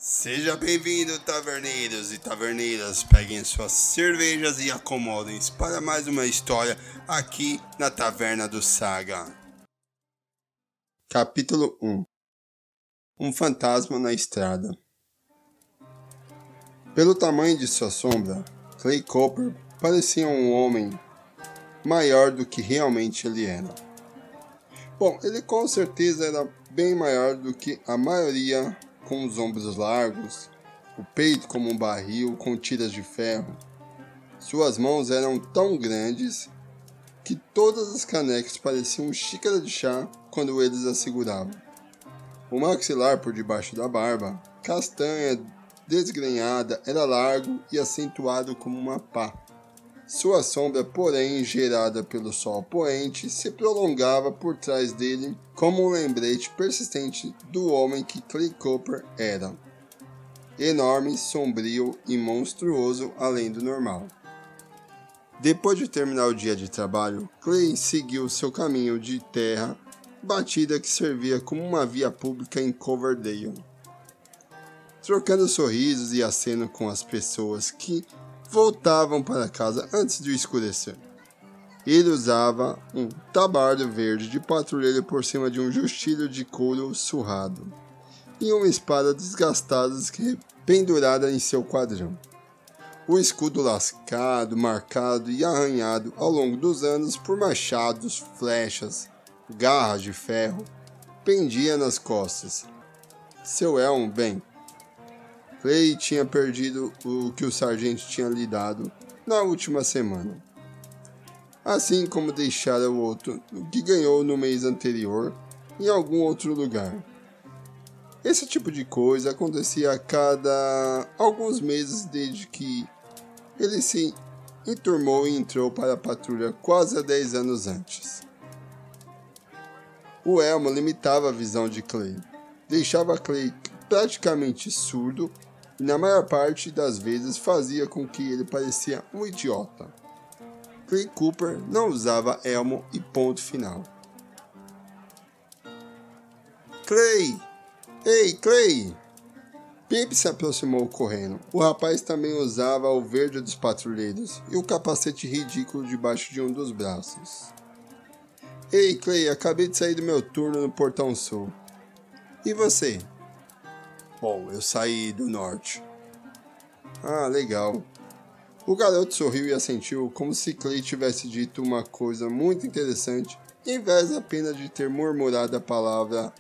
Seja bem-vindo, taverneiros e taverneiras. Peguem suas cervejas e acomodem-se para mais uma história aqui na Taverna do Saga. Capítulo 1. Um fantasma na estrada. Pelo tamanho de sua sombra, Clay Cooper parecia um homem maior do que realmente ele era. Bom, ele com certeza era bem maior do que a maioria, com os ombros largos, o peito como um barril com tiras de ferro. Suas mãos eram tão grandes que todas as canecas pareciam xícara de chá quando eles as seguravam. O maxilar por debaixo da barba, castanha desgrenhada, era largo e acentuado como uma pá. Sua sombra, porém, gerada pelo sol poente, se prolongava por trás dele como um lembrete persistente do homem que Clay Cooper era. Enorme, sombrio e monstruoso além do normal. Depois de terminar o dia de trabalho, Clay seguiu seu caminho de terra batida que servia como uma via pública em Coverdale, trocando sorrisos e aceno com as pessoas que voltavam para casa antes de escurecer. Ele usava um tabardo verde de patrulheiro por cima de um justilho de couro surrado e uma espada desgastada pendurada em seu quadrão. O escudo lascado, marcado e arranhado ao longo dos anos por machados, flechas, garras de ferro, pendia nas costas. Seu elmo, bem, Clay tinha perdido o que o sargento tinha lhe dado na última semana, assim como deixara o outro que ganhou no mês anterior em algum outro lugar. Esse tipo de coisa acontecia a cada alguns meses desde que ele se enturmou e entrou para a patrulha quase há 10 anos antes. O elmo limitava a visão de Clay, deixava Clay praticamente surdo e na maior parte das vezes fazia com que ele parecia um idiota. Clay Cooper não usava elmo e ponto final. Clay! Ei, Clay! Pip se aproximou correndo. O rapaz também usava o verde dos patrulheiros e o capacete ridículo debaixo de um dos braços. Ei, Clay, acabei de sair do meu turno no Portão Sul. E você? Bom, eu saí do norte. Ah, legal. O garoto sorriu e assentiu como se Clay tivesse dito uma coisa muito interessante, em vez apenas de ter murmurado a palavra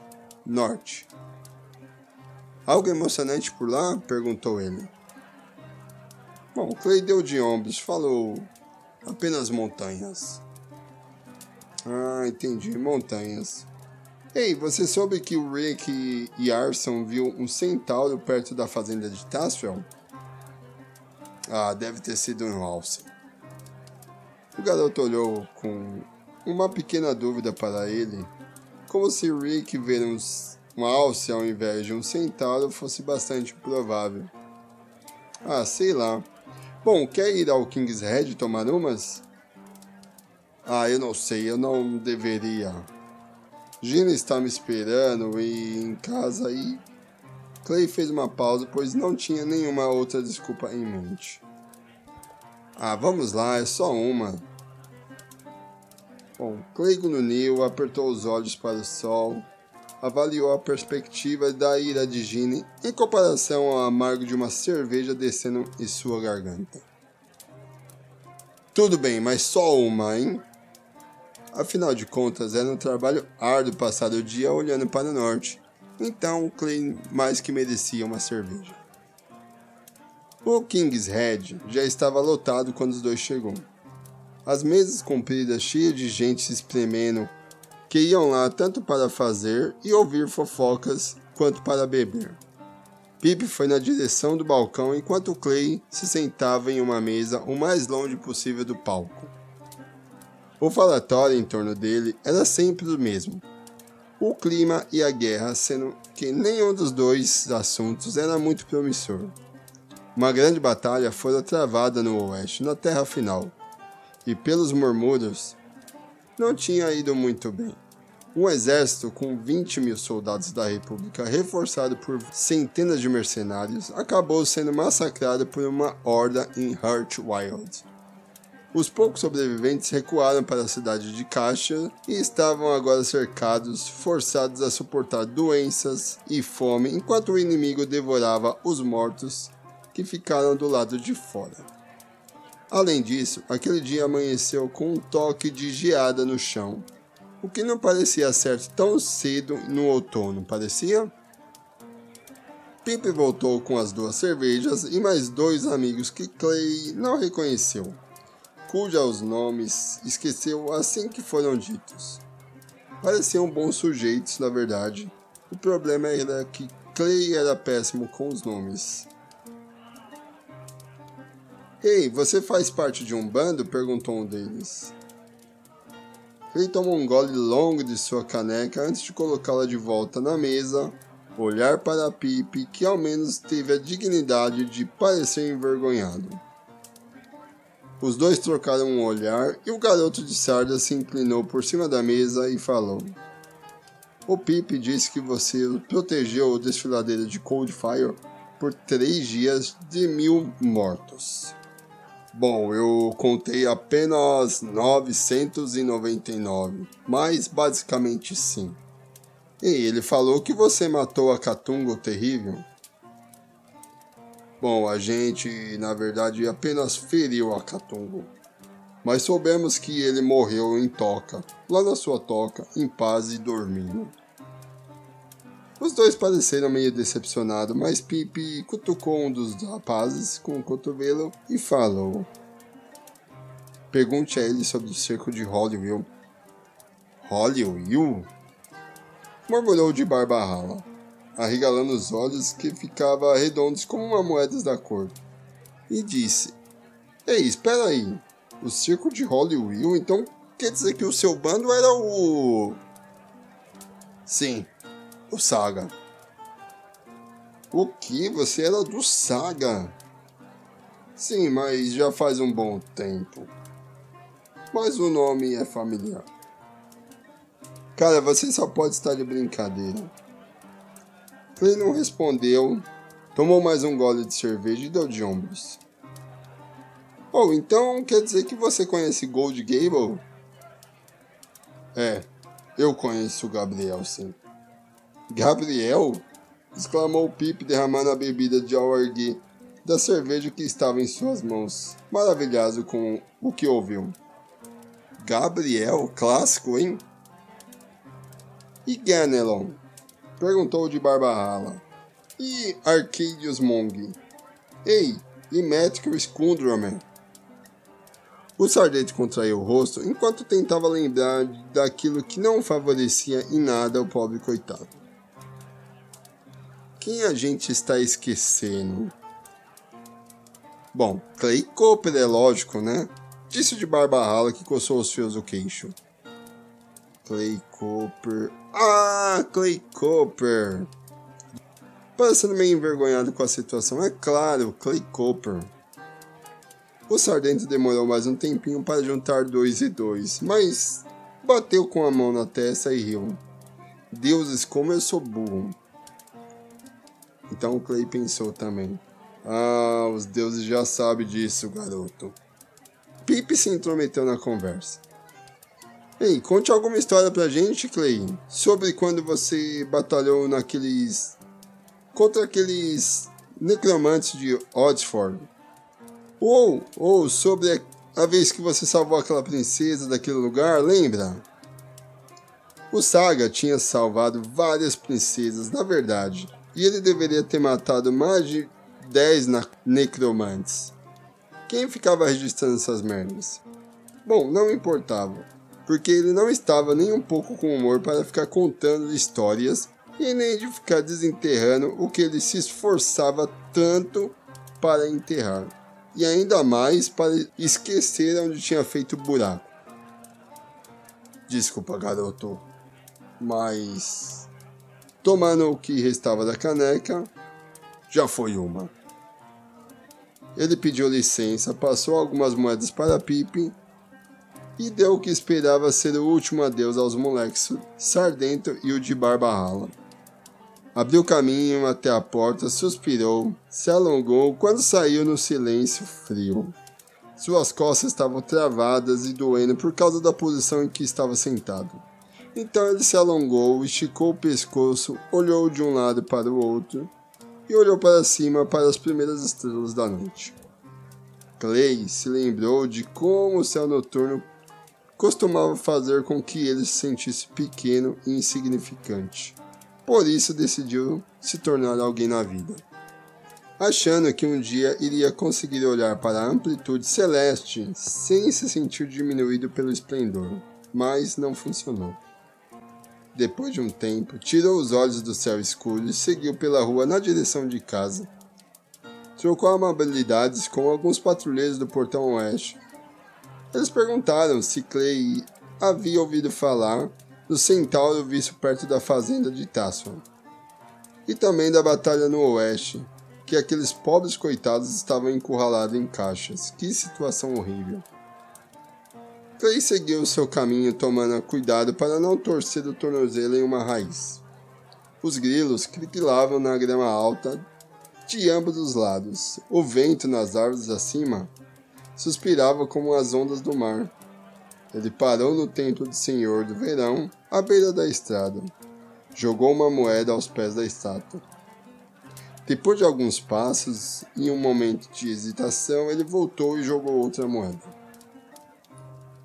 norte. Algo emocionante por lá? Perguntou ele. Bom, Clay deu de ombros, falou apenas montanhas. Ah, entendi, montanhas. Ei, você soube que o Rick e Arson viu um centauro perto da fazenda de Taswell? Ah, deve ter sido um alce. O garoto olhou com uma pequena dúvida para ele, como se Rick ver um alce ao invés de um centauro fosse bastante provável. Ah, sei lá. Bom, quer ir ao King's Head tomar umas? Ah, eu não sei, eu não deveria. Gina está me esperando e em casa e... Clay fez uma pausa, pois não tinha nenhuma outra desculpa em mente. Ah, vamos lá, é só uma. Bom, Clay grunhiu, apertou os olhos para o sol, avaliou a perspectiva da ira de Gina em comparação ao amargo de uma cerveja descendo em sua garganta. Tudo bem, mas só uma, hein? Afinal de contas, era um trabalho árduo passar o dia olhando para o norte. Então, Clay mais que merecia uma cerveja. O King's Head já estava lotado quando os dois chegou. As mesas compridas cheias de gente se espremendo, que iam lá tanto para fazer e ouvir fofocas, quanto para beber. Pip foi na direção do balcão enquanto Clay se sentava em uma mesa o mais longe possível do palco. O falatório em torno dele era sempre o mesmo. O clima e a guerra, sendo que nenhum dos dois assuntos era muito promissor. Uma grande batalha fora travada no oeste, na Terra Final, e pelos murmúrios, não tinha ido muito bem. Um exército com 20 mil soldados da República, reforçado por centenas de mercenários, acabou sendo massacrado por uma horda em Hurtwild. Os poucos sobreviventes recuaram para a cidade de Caixa e estavam agora cercados, forçados a suportar doenças e fome, enquanto o inimigo devorava os mortos que ficaram do lado de fora. Além disso, aquele dia amanheceu com um toque de geada no chão, o que não parecia certo tão cedo no outono, parecia? Pip voltou com as 2 cervejas e mais 2 amigos que Clay não reconheceu, cujos nomes esqueceu assim que foram ditos. Pareciam bons sujeitos, na verdade. O problema era que Clay era péssimo com os nomes. Ei, você faz parte de um bando? Perguntou um deles. Clay tomou um gole longo de sua caneca antes de colocá-la de volta na mesa, olhar para Pip, que ao menos teve a dignidade de parecer envergonhado. Os dois trocaram um olhar e o garoto de sarda se inclinou por cima da mesa e falou: O Pip disse que você protegeu o desfiladeiro de Coldfire por 3 dias de 1000 mortos. Bom, eu contei apenas 999, mas basicamente sim. E ele falou que você matou a Catunga o Terrível? Bom, a gente, na verdade, apenas feriu a Catungo. Mas soubemos que ele morreu em toca, lá na sua toca, em paz e dormindo. Os dois pareceram meio decepcionados, mas Pip cutucou um dos rapazes com o cotovelo e falou: Pergunte a ele sobre o cerco de Hollywood. Hollywood? Murmurou de barba rala, arregalando os olhos que ficavam redondos como uma moeda da cor, e disse: Ei, espera aí, o circo de Hollywood, então quer dizer que o seu bando era o... Sim, o Saga. O que? Você era do Saga? Sim, mas já faz um bom tempo. Mas o nome é familiar. Cara, você só pode estar de brincadeira. Clay não respondeu, tomou mais um gole de cerveja e deu de ombros. Oh, então quer dizer que você conhece Gold Gable? É, eu conheço o Gabriel, sim. Gabriel? Exclamou Pip, derramando a bebida de Auergué da cerveja que estava em suas mãos, maravilhado com o que ouviu. Gabriel? Clássico, hein? E Ganelon? Perguntou de barba rala. E Arcadius Monk? Ei, e Metric Skundromer? O sargento contraiu o rosto enquanto tentava lembrar daquilo que não favorecia em nada o pobre coitado. Quem a gente está esquecendo? Bom, Clay Cooper é lógico, né? Disse de barba rala que coçou os fios do queixo. Clay Cooper... Ah, Clay Cooper! Parecendo meio envergonhado com a situação. É claro, Clay Cooper. O sargento demorou mais um tempinho para juntar 2 e 2, mas bateu com a mão na testa e riu. Deuses, como eu sou burro. Então o Clay pensou também. Ah, os deuses já sabem disso, garoto. Pip se intrometeu na conversa. Ei, conte alguma história pra gente, Clay, sobre quando você batalhou contra aqueles necromantes de Oxford. Ou sobre a vez que você salvou aquela princesa daquele lugar, lembra? O Saga tinha salvado várias princesas, na verdade, e ele deveria ter matado mais de 10 necromantes. Quem ficava registrando essas merdas? Bom, não importava, porque ele não estava nem um pouco com humor para ficar contando histórias e nem de ficar desenterrando o que ele se esforçava tanto para enterrar. E ainda mais para esquecer onde tinha feito o buraco. Desculpa, garoto, mas... Tomando o que restava da caneca, já foi uma. Ele pediu licença, passou algumas moedas para Pip e deu o que esperava ser o último adeus aos moleques Sardento e o de barba rala. Abriu caminho até a porta, suspirou, se alongou quando saiu no silêncio frio. Suas costas estavam travadas e doendo por causa da posição em que estava sentado. Então ele se alongou, esticou o pescoço, olhou de um lado para o outro e olhou para cima para as primeiras estrelas da noite. Clay se lembrou de como o céu noturno costumava fazer com que ele se sentisse pequeno e insignificante. Por isso decidiu se tornar alguém na vida. Achando que um dia iria conseguir olhar para a amplitude celeste sem se sentir diminuído pelo esplendor, mas não funcionou. Depois de um tempo, tirou os olhos do céu escuro e seguiu pela rua na direção de casa. Trocou amabilidades com alguns patrulheiros do portão oeste. Eles perguntaram se Clay havia ouvido falar do centauro visto perto da fazenda de Tasman, e também da batalha no oeste, que aqueles pobres coitados estavam encurralados em caixas. Que situação horrível. Clay seguiu seu caminho tomando cuidado para não torcer o tornozelo em uma raiz. Os grilos criquilavam na grama alta de ambos os lados. O vento nas árvores acima suspirava como as ondas do mar. Ele parou no templo do Senhor do Verão, à beira da estrada. Jogou uma moeda aos pés da estátua. Depois de alguns passos, em um momento de hesitação, ele voltou e jogou outra moeda.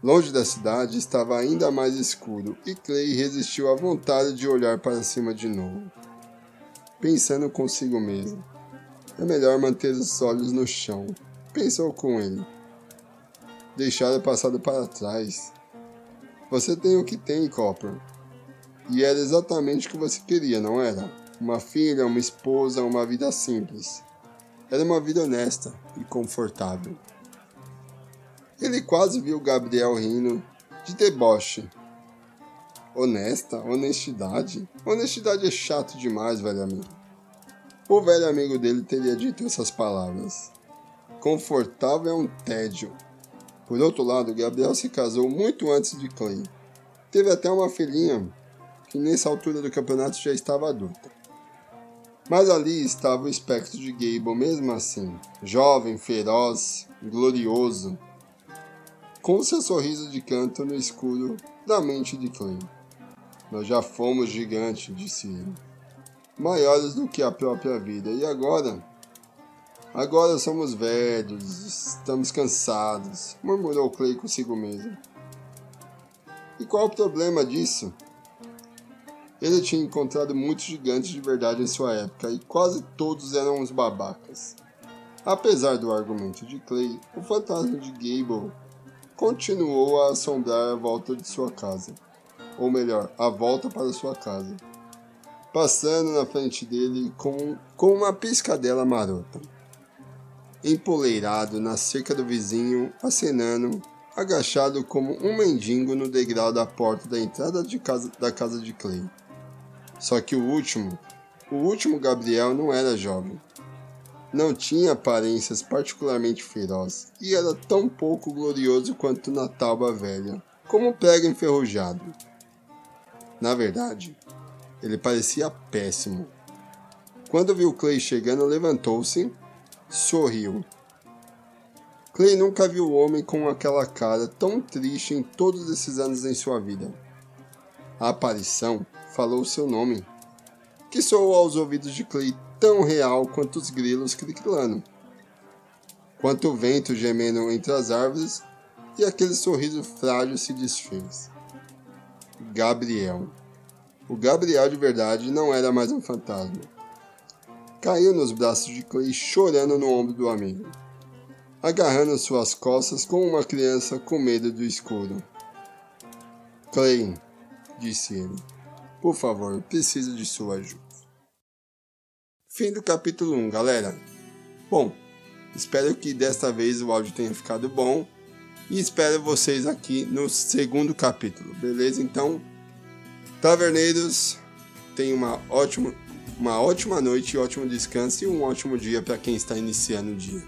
Longe da cidade estava ainda mais escuro e Clay resistiu à vontade de olhar para cima de novo. Pensando consigo mesmo. É melhor manter os olhos no chão, pensou com ele. Deixar o passado para trás. Você tem o que tem, Copper. E era exatamente o que você queria, não era? Uma filha, uma esposa, uma vida simples. Era uma vida honesta e confortável. Ele quase viu Gabriel rindo de deboche. Honesta? Honestidade? Honestidade é chato demais, velho amigo. O velho amigo dele teria dito essas palavras. Confortável é um tédio. Por outro lado, Gabriel se casou muito antes de Clay. Teve até uma filhinha que nessa altura do campeonato já estava adulta. Mas ali estava o espectro de Gable mesmo assim, jovem, feroz, glorioso, com seu sorriso de canto no escuro da mente de Clay. Nós já fomos gigantes, disse ele, maiores do que a própria vida, e agora somos velhos, estamos cansados, murmurou Clay consigo mesmo. E qual o problema disso? Ele tinha encontrado muitos gigantes de verdade em sua época, e quase todos eram uns babacas. Apesar do argumento de Clay, o fantasma de Gable continuou a assombrar a volta de sua casa. Ou melhor, a volta para sua casa. Passando na frente dele com uma piscadela marota. Empoleirado na cerca do vizinho, acenando, agachado como um mendigo no degrau da porta da entrada da casa de Clay. Só que o último Gabriel não era jovem. Não tinha aparências particularmente ferozes e era tão pouco glorioso quanto na tábua velha, como um prego enferrujado. Na verdade, ele parecia péssimo. Quando viu Clay chegando, levantou-se, sorriu. Clay nunca viu o homem com aquela cara tão triste em todos esses anos em sua vida. A aparição falou seu nome, que soou aos ouvidos de Clay tão real quanto os grilos criquilando, quanto o vento gemendo entre as árvores, e aquele sorriso frágil se desfez. Gabriel. O Gabriel de verdade não era mais um fantasma. Caiu nos braços de Clay chorando no ombro do amigo, agarrando suas costas como uma criança com medo do escuro. Clay, disse ele, por favor, preciso de sua ajuda. Fim do capítulo 1, galera. Bom, espero que desta vez o áudio tenha ficado bom e espero vocês aqui no segundo capítulo, beleza? Então, taverneiros, tenham uma ótima noite, ótimo descanso e um ótimo dia para quem está iniciando o dia.